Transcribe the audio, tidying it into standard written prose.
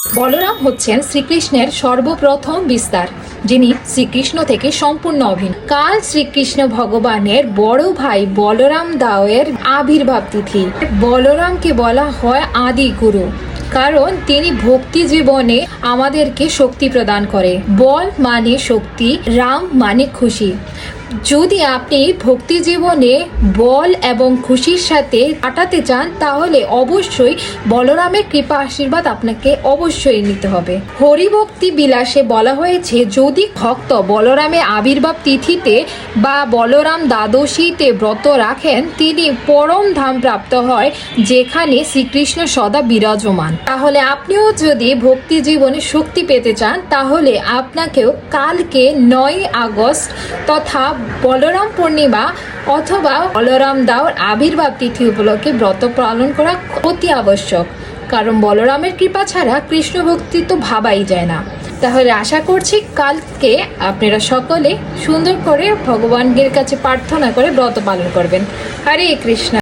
বলরাম হচ্ছেন শ্রীকৃষ্ণের সর্বপ্রথম বিস্তার, যিনি শ্রীকৃষ্ণ থেকে সম্পূর্ণ অভিন্ন। কাল শ্রীকৃষ্ণ ভগবানের বড় ভাই বলরাম দাওয়ের আবির্ভাব তিথি। বলরামকে বলা হয় আদি গুরু, কারণ তিনি ভক্তি জীবনে আমাদেরকে শক্তি প্রদান করে। বল মানে শক্তি, রাম মানে খুশি। যদি আপনি ভক্তি জীবনে বল এবং খুশির সাথে কাটাতে চান, তাহলে অবশ্যই বলরামের কৃপা আশীর্বাদ আপনাকে অবশ্যই নিতে হবে। হরিভক্তি বিলাসে বলা হয়েছে, যদি ভক্ত বলরামের আবির্ভাব তিথিতে বা বলরাম দ্বাদশীতে ব্রত রাখেন, তিনি পরম ধাম প্রাপ্ত হয়, যেখানে শ্রীকৃষ্ণ সদা বিরাজমান। তাহলে আপনিও যদি ভক্তি জীবনে শক্তি পেতে চান, তাহলে আপনাকেও কালকে 9 আগস্ট তথা বলরাম পূর্ণিমা অথবা বলরাম দাওর আবির্ভাব তিথি উপলক্ষে ব্রত পালন করা অতি আবশ্যক, কারণ বলরামের কৃপা ছাড়া কৃষ্ণ ভক্তি তো ভাবাই যায় না। তাহলে আশা করছি কালকে আপনারা সকলে সুন্দর করে ভগবানের কাছে প্রার্থনা করে ব্রত পালন করবেন। হরে কৃষ্ণ।